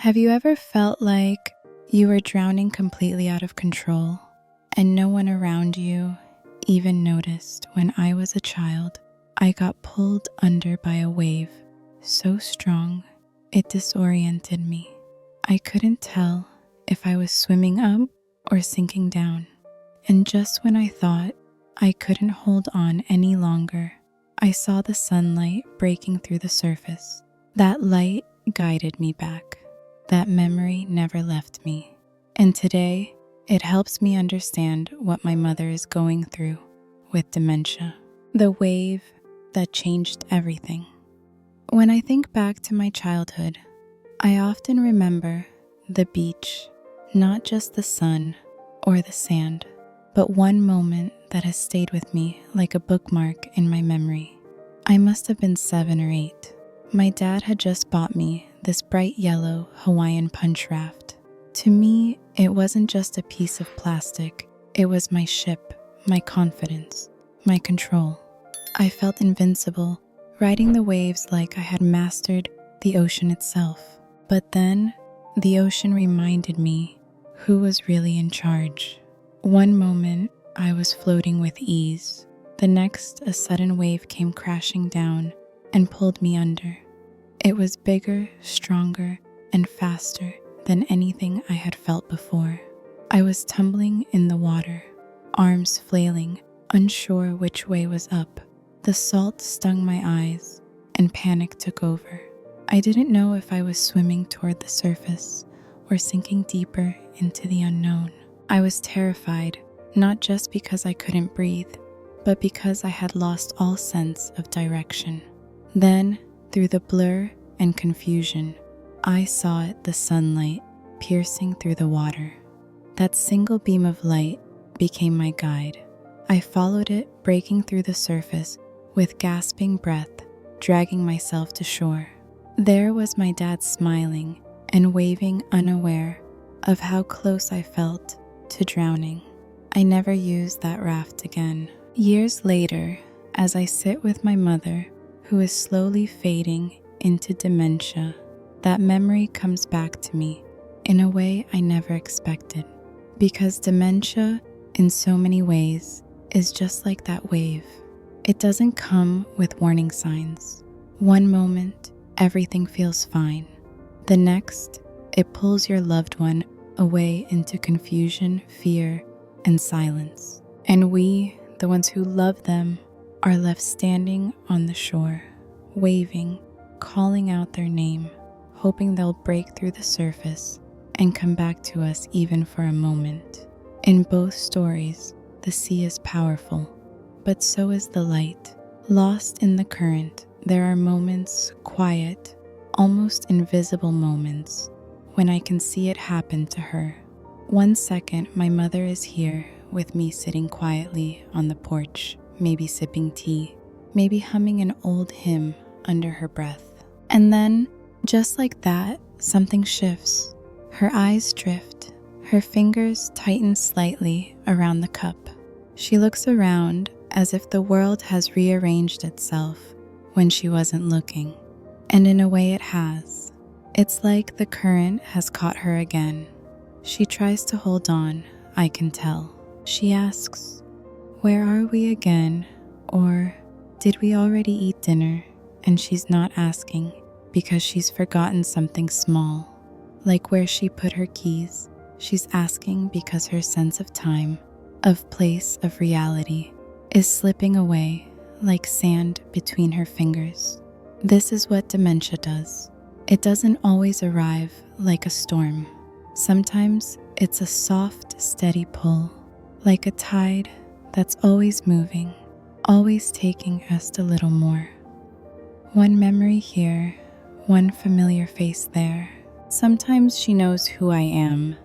Have you ever felt like you were drowning completely out of control and no one around you even noticed? When I was a child, I got pulled under by a wave so strong it disoriented me. I couldn't tell if I was swimming up or sinking down. And just when I thought I couldn't hold on any longer, I saw the sunlight breaking through the surface. That light guided me back. That memory never left me. And today, it helps me understand what my mother is going through with dementia. The wave that changed everything. When I think back to my childhood, I often remember the beach, not just the sun or the sand, but one moment that has stayed with me like a bookmark in my memory. I must have been 7 or 8. My dad had just bought me this bright yellow Hawaiian punch raft. To me, it wasn't just a piece of plastic. It was my ship, my confidence, my control. I felt invincible, riding the waves like I had mastered the ocean itself. But then, the ocean reminded me who was really in charge. One moment, I was floating with ease. The next, a sudden wave came crashing down and pulled me under. It was bigger, stronger, and faster than anything I had felt before. I was tumbling in the water, arms flailing, unsure which way was up. The salt stung my eyes, and panic took over. I didn't know if I was swimming toward the surface or sinking deeper into the unknown. I was terrified, not just because I couldn't breathe, but because I had lost all sense of direction. Then, through the blur and confusion, I saw it, the sunlight piercing through the water. That single beam of light became my guide. I followed it, breaking through the surface with gasping breath, dragging myself to shore. There was my dad smiling and waving, unaware of how close I felt to drowning. I never used that raft again. Years later, as I sit with my mother, who is slowly fading into dementia, that memory comes back to me in a way I never expected. Because dementia, in so many ways, is just like that wave. It doesn't come with warning signs. One moment, everything feels fine. The next, it pulls your loved one away into confusion, fear, and silence. And we, the ones who love them, are left standing on the shore, waving, calling out their name, hoping they'll break through the surface and come back to us even for a moment. In both stories, the sea is powerful, but so is the light. Lost in the current, there are moments, quiet, almost invisible moments, when I can see it happen to her. 1 second, my mother is here with me sitting quietly on the porch, maybe sipping tea, maybe humming an old hymn under her breath. And then, just like that, something shifts. Her eyes drift, her fingers tighten slightly around the cup. She looks around as if the world has rearranged itself when she wasn't looking. And in a way it has. It's like the current has caught her again. She tries to hold on, I can tell. She asks, "Where are we again?" Or, "Did we already eat dinner?" And she's not asking because she's forgotten something small, like where she put her keys. She's asking because her sense of time, of place, of reality, is slipping away like sand between her fingers. This is what dementia does. It doesn't always arrive like a storm. Sometimes it's a soft, steady pull, like a tide that's always moving, always taking us a little more. One memory here, one familiar face there. Sometimes she knows who I am,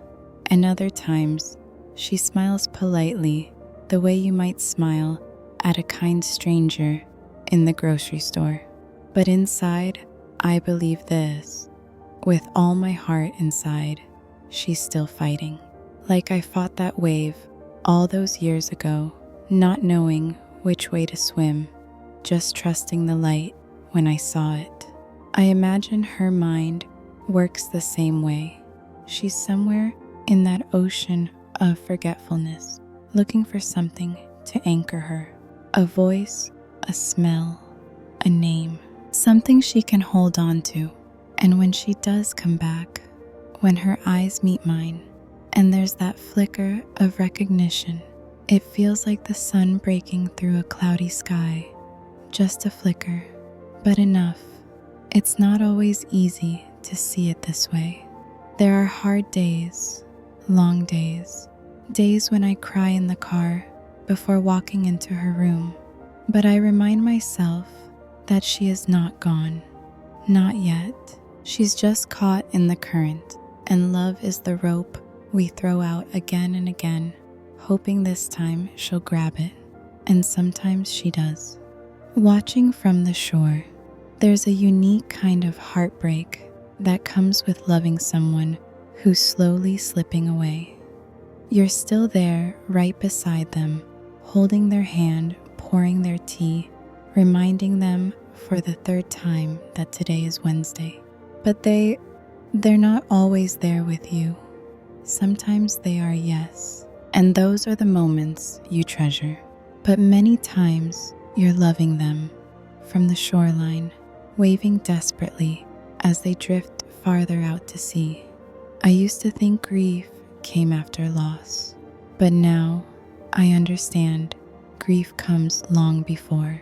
and other times she smiles politely, the way you might smile at a kind stranger in the grocery store. But inside, I believe this. With all my heart inside, she's still fighting. Like I fought that wave all those years ago, not knowing which way to swim, just trusting the light when I saw it. I imagine her mind works the same way. She's somewhere in that ocean of forgetfulness, looking for something to anchor her. A voice, a smell, a name, something she can hold on to. And when she does come back, when her eyes meet mine, and there's that flicker of recognition, it feels like the sun breaking through a cloudy sky. Just a flicker, but enough. It's not always easy to see it this way. There are hard days, long days, days when I cry in the car before walking into her room. But I remind myself that she is not gone. Not yet. She's just caught in the current, and love is the rope we throw out again and again, hoping this time she'll grab it. And sometimes she does. Watching from the shore, there's a unique kind of heartbreak that comes with loving someone who's slowly slipping away. You're still there right beside them, holding their hand, pouring their tea, reminding them for the third time that today is Wednesday. But they're not always there with you. Sometimes they are, yes, and those are the moments you treasure. But many times you're loving them from the shoreline, waving desperately as they drift farther out to sea. I used to think grief came after loss, but now I understand grief comes long before.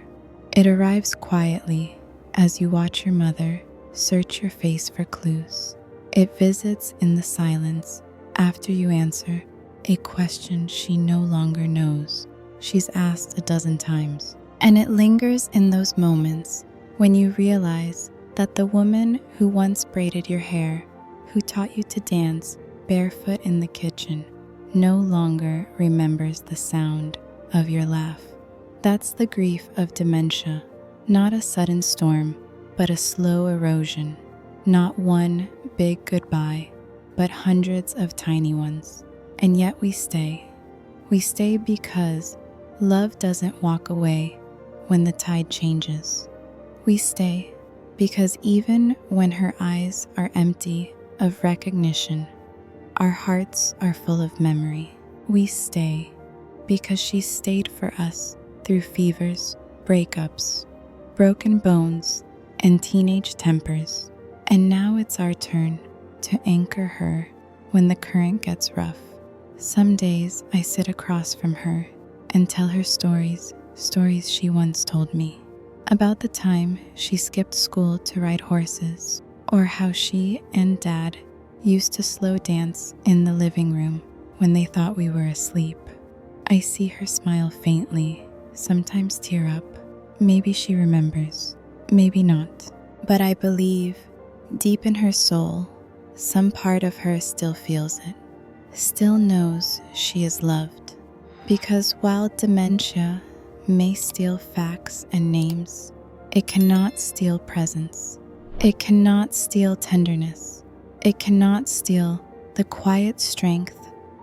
It arrives quietly as you watch your mother search your face for clues. It visits in the silence after you answer a question she no longer knows. She's asked a dozen times. And it lingers in those moments when you realize that the woman who once braided your hair, who taught you to dance barefoot in the kitchen, no longer remembers the sound of your laugh. That's the grief of dementia, not a sudden storm, but a slow erosion. Not one big goodbye, but hundreds of tiny ones. And yet we stay. We stay because love doesn't walk away when the tide changes. We stay because even when her eyes are empty of recognition, our hearts are full of memory. We stay because she stayed for us through fevers, breakups, broken bones, and teenage tempers. And now it's our turn to anchor her when the current gets rough. Some days I sit across from her and tell her stories she once told me, about the time she skipped school to ride horses, or how she and Dad used to slow dance in the living room when they thought we were asleep. I see her smile faintly, sometimes tear up. Maybe she remembers, maybe not. But I believe, deep in her soul, some part of her still feels it, still knows she is loved. Because while dementia may steal facts and names, it cannot steal presence. It cannot steal tenderness. It cannot steal the quiet strength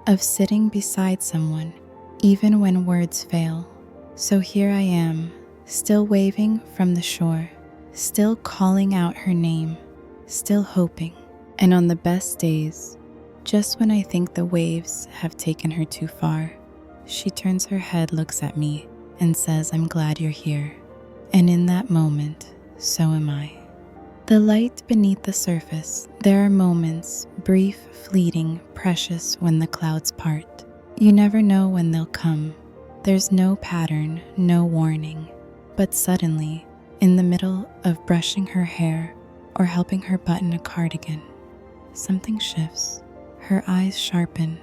of sitting beside someone, even when words fail. So here I am, still waving from the shore, still calling out her name, still hoping. And on the best days, just when I think the waves have taken her too far, she turns her head, looks at me, and says, "I'm glad you're here." And in that moment, so am I. The light beneath the surface, there are moments, brief, fleeting, precious, when the clouds part. You never know when they'll come. There's no pattern, no warning. But suddenly, in the middle of brushing her hair or helping her button a cardigan, something shifts. Her eyes sharpen,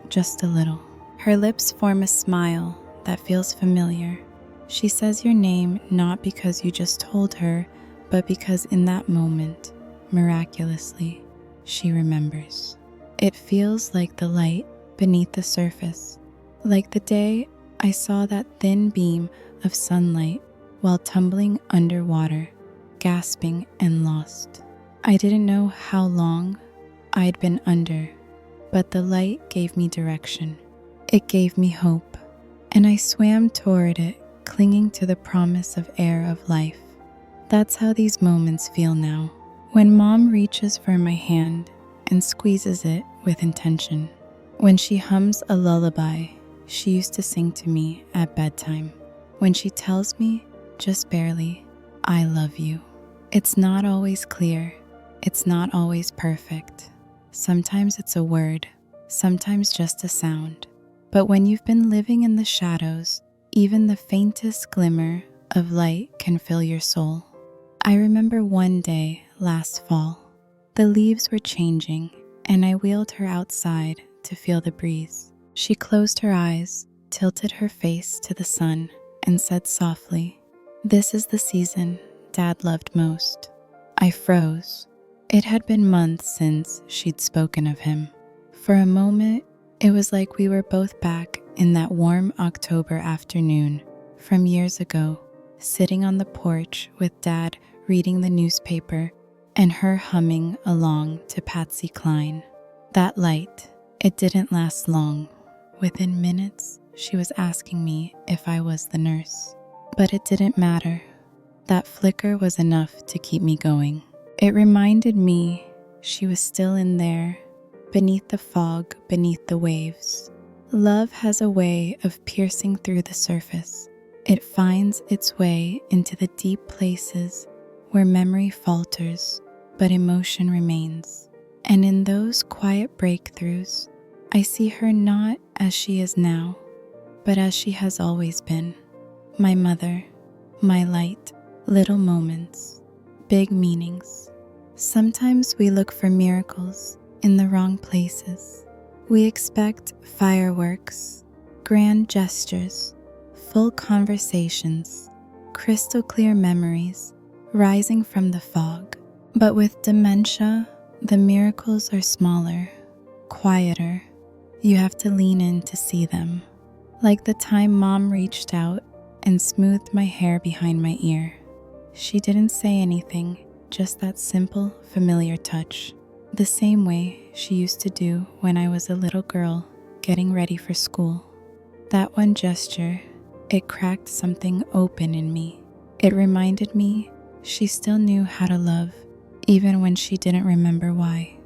just a little. Her lips form a smile that feels familiar. She says your name not because you just told her, but because in that moment, miraculously, she remembers. It feels like the light beneath the surface, like the day I saw that thin beam of sunlight while tumbling underwater, gasping and lost. I didn't know how long I'd been under, but the light gave me direction. It gave me hope, and I swam toward it, clinging to the promise of air of life. That's how these moments feel now, When Mom reaches for my hand and squeezes it with intention. When she hums a lullaby she used to sing to me at bedtime. When she tells me, just barely, I love you. It's not always clear. It's not always perfect. Sometimes it's a word, sometimes just a sound. But when you've been living in the shadows, even the faintest glimmer of light can fill your soul. I remember one day last fall. The leaves were changing, and I wheeled her outside to feel the breeze. She closed her eyes, tilted her face to the sun, and said softly, "This is the season Dad loved most." I froze. It had been months since she'd spoken of him. For a moment, it was like we were both back in that warm October afternoon from years ago, sitting on the porch with Dad reading the newspaper and her humming along to Patsy Cline. That light, it didn't last long. Within minutes, she was asking me if I was the nurse. But it didn't matter. That flicker was enough to keep me going. It reminded me she was still in there, beneath the fog, beneath the waves. Love has a way of piercing through the surface. It finds its way into the deep places where memory falters, but emotion remains. And in those quiet breakthroughs, I see her not as she is now, but as she has always been. My mother, my light, little moments, big meanings. Sometimes we look for miracles in the wrong places. We expect fireworks, grand gestures, full conversations, crystal clear memories rising from the fog. But with dementia, the miracles are smaller, quieter. You have to lean in to see them. Like the time Mom reached out and smoothed my hair behind my ear. She didn't say anything, just that simple, familiar touch. The same way she used to do when I was a little girl getting ready for school. That one gesture, it cracked something open in me. It reminded me she still knew how to love, even when she didn't remember why.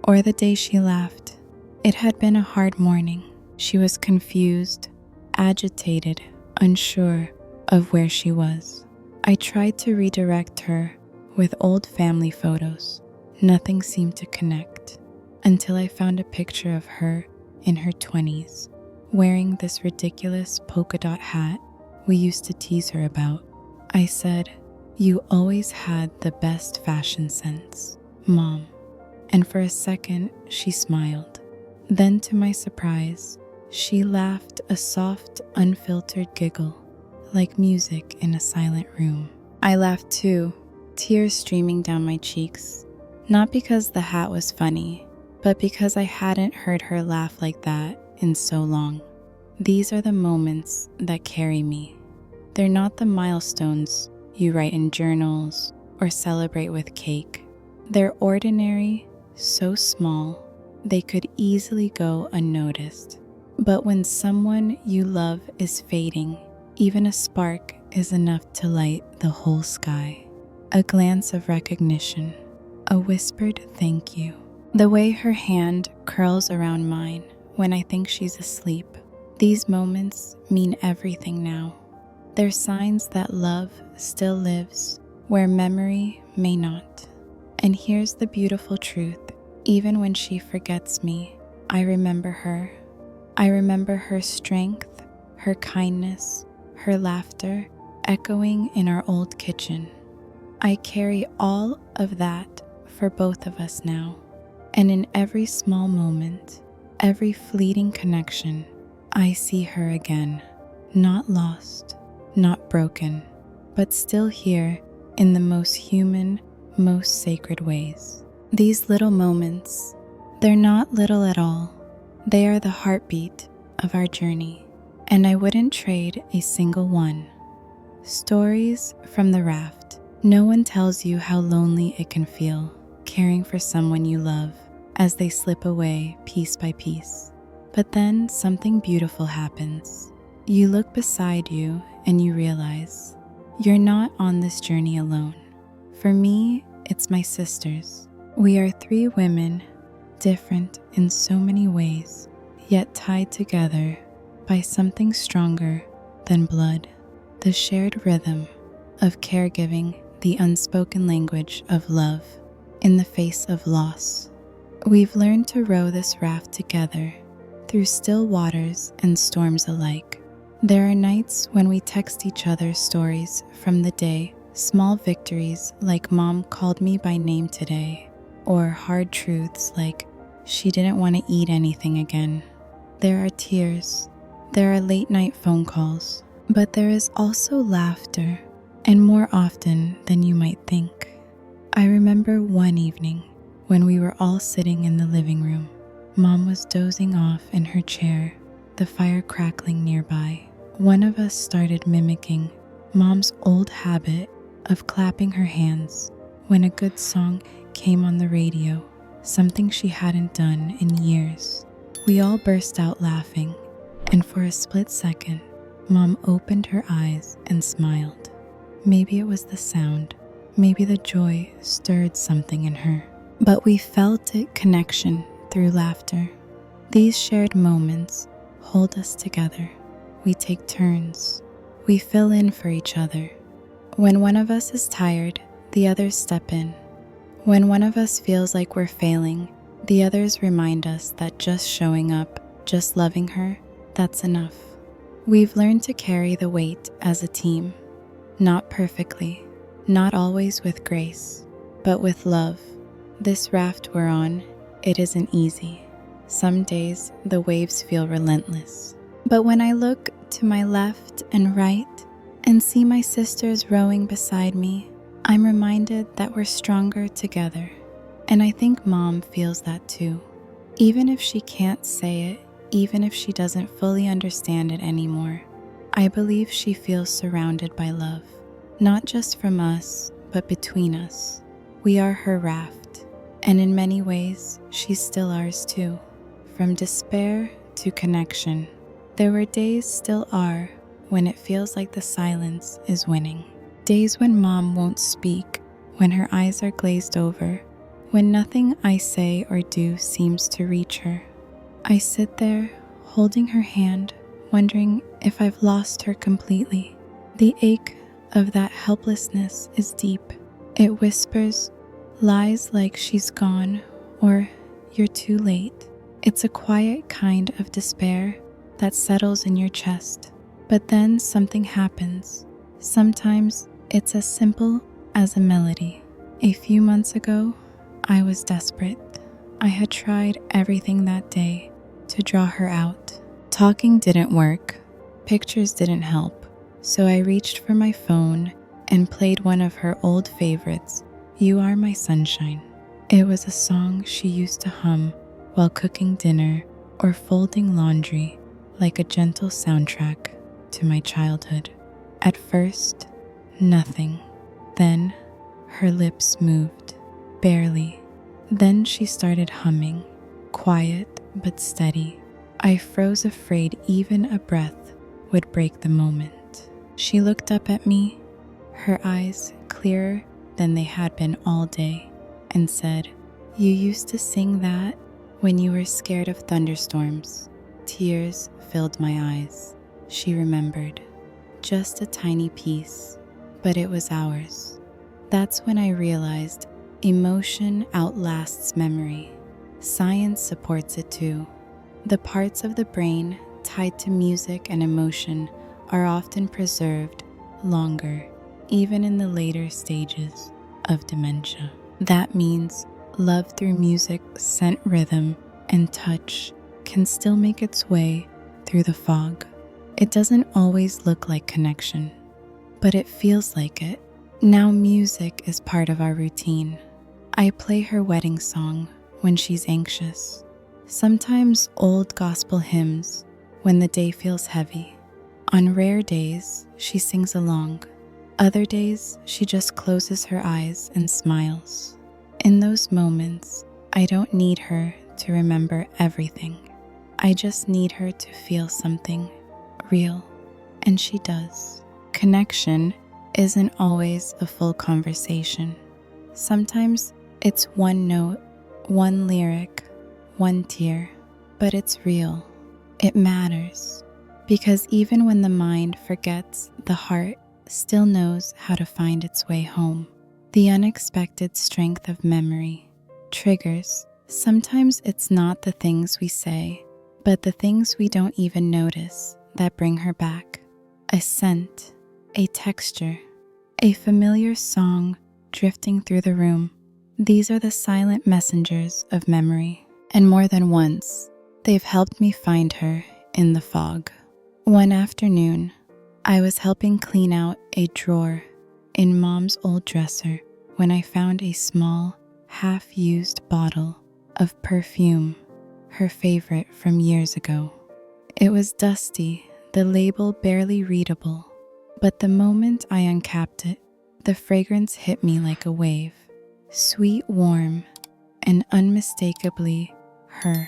Or the day she laughed. It had been a hard morning. She was confused, agitated, unsure of where she was. I tried to redirect her with old family photos. Nothing seemed to connect until I found a picture of her in her 20s, wearing this ridiculous polka dot hat we used to tease her about. I said, "You always had the best fashion sense, Mom." And for a second, she smiled. Then, to my surprise, she laughed a soft, unfiltered giggle, like music in a silent room. I laughed too, tears streaming down my cheeks. Not because the hat was funny, but because I hadn't heard her laugh like that in so long. These are the moments that carry me. They're not the milestones you write in journals or celebrate with cake. They're ordinary, so small, they could easily go unnoticed. But when someone you love is fading, even a spark is enough to light the whole sky. A glance of recognition, a whispered thank you. The way her hand curls around mine when I think she's asleep. These moments mean everything now. They're signs that love still lives where memory may not. And here's the beautiful truth. Even when she forgets me, I remember her. I remember her strength, her kindness, her laughter echoing in our old kitchen. I carry all of that for both of us now. And in every small moment, every fleeting connection, I see her again, not lost, not broken, but still here in the most human, most sacred ways. These little moments, they're not little at all. They are the heartbeat of our journey, and I wouldn't trade a single one. Stories from the Raft. No one tells you how lonely it can feel, caring for someone you love as they slip away piece by piece. But then something beautiful happens. You look beside you and you realize you're not on this journey alone. For me, it's my sisters. We are three women, different in so many ways, yet tied together by something stronger than blood. The shared rhythm of caregiving, the unspoken language of love in the face of loss. We've learned to row this raft together through still waters and storms alike. There are nights when we text each other stories from the day, small victories like Mom called me by name today, or hard truths like she didn't want to eat anything again. There are tears, there are late night phone calls, but there is also laughter, and more often than you might think. I remember one evening when we were all sitting in the living room. Mom was dozing off in her chair, the fire crackling nearby. One of us started mimicking Mom's old habit of clapping her hands when a good song came on the radio, something she hadn't done in years. We all burst out laughing, and for a split second, Mom opened her eyes and smiled. Maybe it was the sound, maybe the joy stirred something in her, but we felt it connection through laughter. These shared moments hold us together. We take turns. We fill in for each other. When one of us is tired, the others step in. When one of us feels like we're failing, the others remind us that just showing up, just loving her, that's enough. We've learned to carry the weight as a team. Not perfectly, not always with grace, but with love. This raft we're on, it isn't easy. Some days the waves feel relentless. But when I look to my left and right and see my sisters rowing beside me, I'm reminded that we're stronger together. And I think Mom feels that too. Even if she can't say it, even if she doesn't fully understand it anymore, I believe she feels surrounded by love, not just from us, but between us. We are her raft, and in many ways, she's still ours too. From despair to connection, there were days, still are, when it feels like the silence is winning. Days when Mom won't speak, when her eyes are glazed over, when nothing I say or do seems to reach her. I sit there, holding her hand, wondering if I've lost her completely. The ache of that helplessness is deep. It whispers, lies like she's gone, or you're too late. It's a quiet kind of despair that settles in your chest. But then something happens. Sometimes it's as simple as a melody. A few months ago, I was desperate. I had tried everything that day to draw her out. Talking didn't work. Pictures didn't help. So I reached for my phone and played one of her old favorites, You Are My Sunshine. It was a song she used to hum while cooking dinner or folding laundry, like a gentle soundtrack to my childhood. At first, nothing. Then, her lips moved, barely. Then she started humming, quiet but steady. I froze, afraid even a breath would break the moment. She looked up at me, her eyes clearer than they had been all day, and said, You used to sing that when you were scared of thunderstorms. Tears filled my eyes. She remembered. Just a tiny piece, but it was ours. That's when I realized emotion outlasts memory. Science supports it too. The parts of the brain tied to music and emotion are often preserved longer, even in the later stages of dementia. That means love through music, scent, rhythm, and touch can still make its way through the fog. It doesn't always look like connection, but it feels like it. Now music is part of our routine. I play her wedding song when she's anxious. Sometimes old gospel hymns when the day feels heavy. On rare days, she sings along. Other days, she just closes her eyes and smiles. In those moments, I don't need her to remember everything. I just need her to feel something real, and she does. Connection isn't always a full conversation. Sometimes it's one note, one lyric, one tear, but it's real. It matters. Because even when the mind forgets, the heart still knows how to find its way home. The unexpected strength of memory triggers. Sometimes it's not the things we say, but the things we don't even notice that bring her back. A scent, a texture, a familiar song drifting through the room. These are the silent messengers of memory, and more than once, they've helped me find her in the fog. One afternoon, I was helping clean out a drawer in Mom's old dresser when I found a small, half-used bottle of perfume, her favorite from years ago. It was dusty, the label barely readable, but the moment I uncapped it, the fragrance hit me like a wave, sweet, warm, and unmistakably her.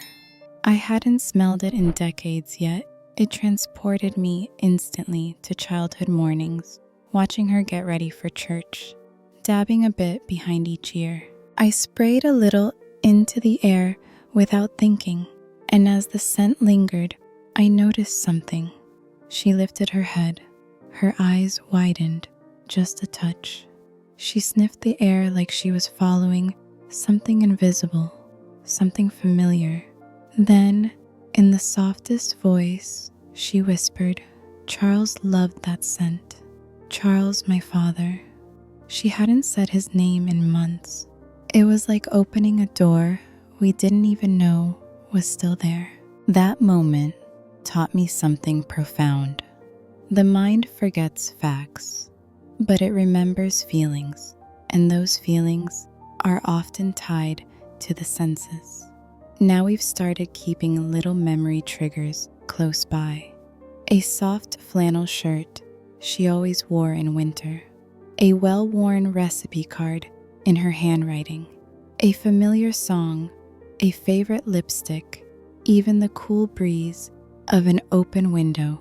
I hadn't smelled it in decades yet. It transported me instantly to childhood mornings, watching her get ready for church, dabbing a bit behind each ear. I sprayed a little into the air without thinking, and as the scent lingered, I noticed something. She lifted her head, her eyes widened just a touch. She sniffed the air like she was following something invisible, something familiar. Then, in the softest voice, she whispered, "Charles loved that scent. Charles, my father." She hadn't said his name in months. It was like opening a door we didn't even know was still there. That moment taught me something profound. The mind forgets facts, but it remembers feelings, and those feelings are often tied to the senses. Now we've started keeping little memory triggers close by. A soft flannel shirt she always wore in winter, a well-worn recipe card in her handwriting, a familiar song, a favorite lipstick, even the cool breeze of an open window.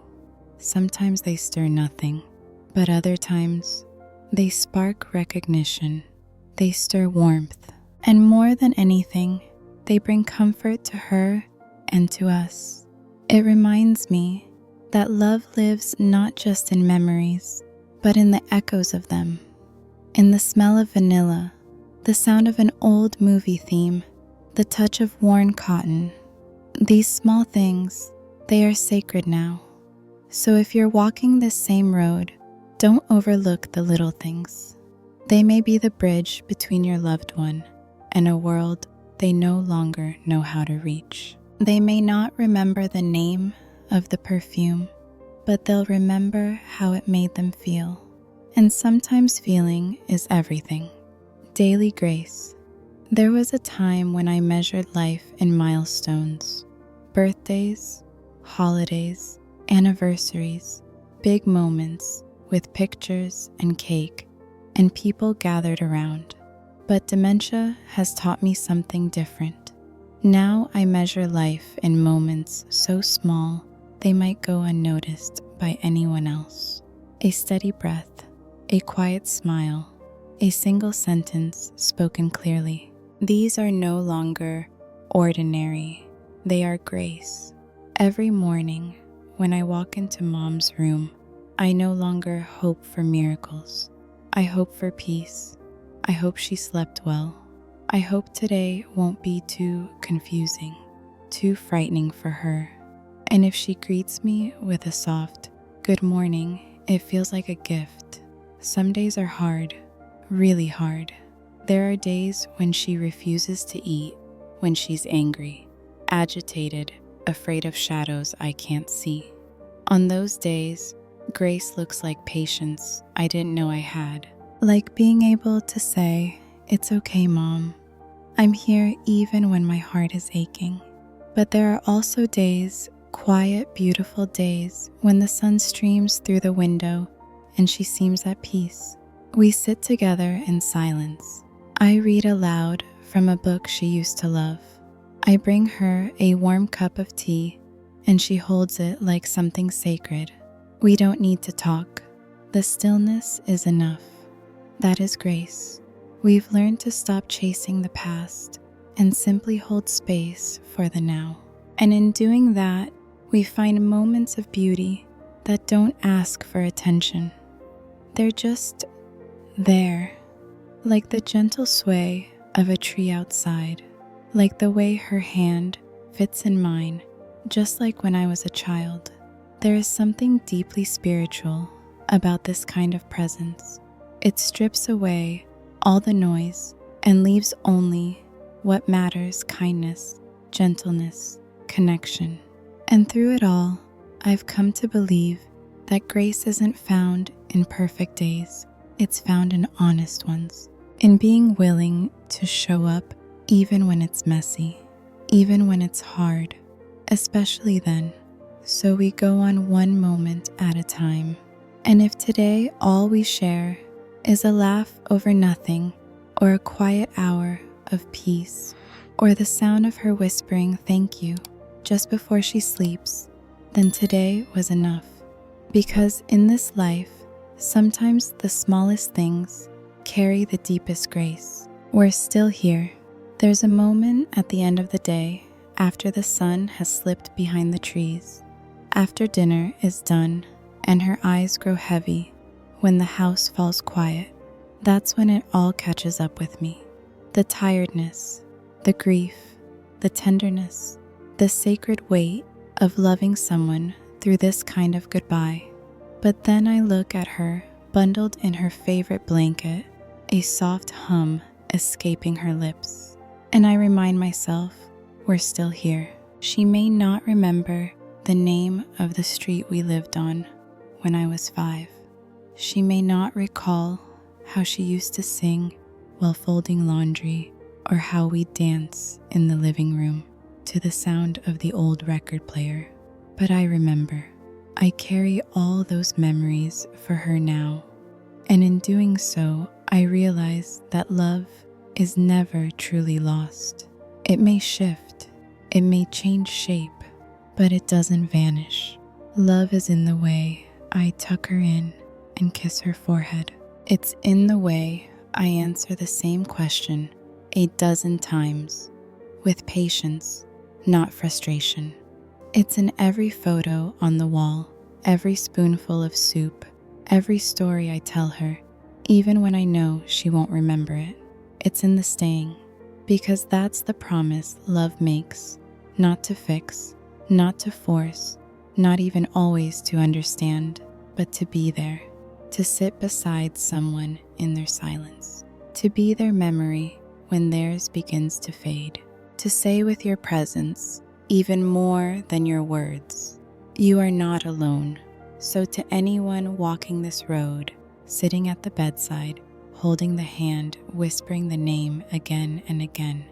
Sometimes they stir nothing, but other times they spark recognition. They stir warmth, and more than anything, they bring comfort to her and to us. It reminds me that love lives not just in memories, but in the echoes of them, in the smell of vanilla, the sound of an old movie theme, the touch of worn cotton. These small things, they are sacred now. So if you're walking this same road, don't overlook the little things. They may be the bridge between your loved one and a world they no longer know how to reach. They may not remember the name of the perfume, but they'll remember how it made them feel. And sometimes feeling is everything. Daily grace. There was a time when I measured life in milestones, birthdays, holidays, anniversaries, big moments with pictures and cake, and people gathered around. But dementia has taught me something different. Now I measure life in moments so small they might go unnoticed by anyone else. A steady breath, a quiet smile, a single sentence spoken clearly. These are no longer ordinary, they are grace. Every morning, when I walk into Mom's room, I no longer hope for miracles. I hope for peace. I hope she slept well. I hope today won't be too confusing, too frightening for her. And if she greets me with a soft, "Good morning," it feels like a gift. Some days are hard, really hard. There are days when she refuses to eat, when she's angry, agitated, afraid of shadows I can't see. On those days, grace looks like patience I didn't know I had. Like being able to say, "It's okay, Mom. I'm here even when my heart is aching." But there are also days, quiet, beautiful days, when the sun streams through the window and she seems at peace. We sit together in silence. I read aloud from a book she used to love. I bring her a warm cup of tea, and she holds it like something sacred. We don't need to talk. The stillness is enough. That is grace. We've learned to stop chasing the past and simply hold space for the now. And in doing that, we find moments of beauty that don't ask for attention. They're just there, like the gentle sway of a tree outside, like the way her hand fits in mine, just like when I was a child. There is something deeply spiritual about this kind of presence. It strips away all the noise and leaves only what matters: kindness, gentleness, connection. And through it all, I've come to believe that grace isn't found in perfect days. It's found in honest ones, in being willing to show up even when it's messy, even when it's hard, especially then. So we go on one moment at a time. And if today all we share is a laugh over nothing, or a quiet hour of peace, or the sound of her whispering thank you just before she sleeps, then today was enough. Because in this life, sometimes the smallest things carry the deepest grace. We're still here. There's a moment at the end of the day, after the sun has slipped behind the trees, after dinner is done and her eyes grow heavy, when the house falls quiet. That's when it all catches up with me. The tiredness, the grief, the tenderness, the sacred weight of loving someone through this kind of goodbye. But then I look at her, bundled in her favorite blanket, a soft hum escaping her lips, and I remind myself we're still here. She may not remember the name of the street we lived on when I was 5. She may not recall how she used to sing while folding laundry, or how we dance in the living room to the sound of the old record player. But I remember. I carry all those memories for her now. And in doing so, I realize that love is never truly lost. It may shift, it may change shape, but it doesn't vanish. Love is in the way I tuck her in and kiss her forehead. It's in the way I answer the same question a dozen times, with patience, not frustration. It's in every photo on the wall, every spoonful of soup, every story I tell her, even when I know she won't remember it. It's in the staying, because that's the promise love makes, not to fix, not to force, not even always to understand, but to be there, to sit beside someone in their silence, to be their memory when theirs begins to fade, to say with your presence, even more than your words, you are not alone. So to anyone walking this road, sitting at the bedside, holding the hand, whispering the name again and again,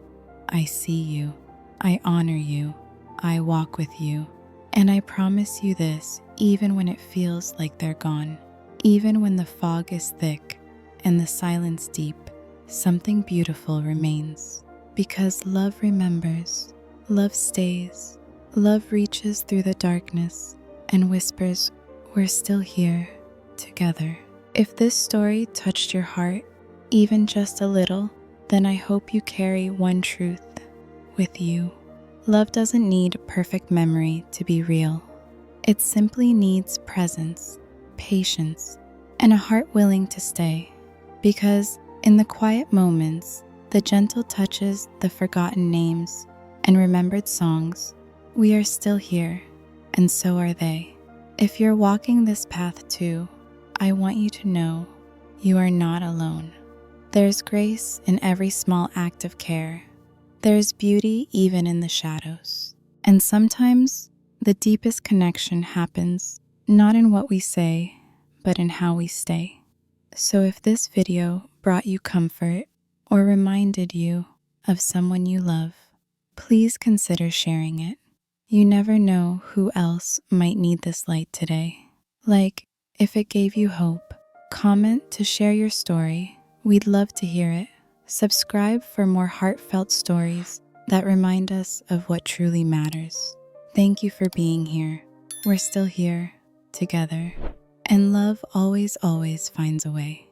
I see you, I honor you, I walk with you, and I promise you this even when it feels like they're gone, even when the fog is thick and the silence deep, something beautiful remains. Because love remembers, love stays, love reaches through the darkness and whispers, we're still here, together. If this story touched your heart, even just a little, then I hope you carry one truth with you. Love doesn't need perfect memory to be real. It simply needs presence, patience, and a heart willing to stay. Because in the quiet moments, the gentle touches, the forgotten names, and remembered songs, we are still here, and so are they. If you're walking this path too, I want you to know you are not alone. There's grace in every small act of care. There's beauty even in the shadows. And sometimes the deepest connection happens not in what we say, but in how we stay. So if this video brought you comfort or reminded you of someone you love, please consider sharing it. You never know who else might need this light today. Like, if it gave you hope, comment to share your story. We'd love to hear it. Subscribe for more heartfelt stories that remind us of what truly matters. Thank you for being here. We're still here, together. And love always, always finds a way.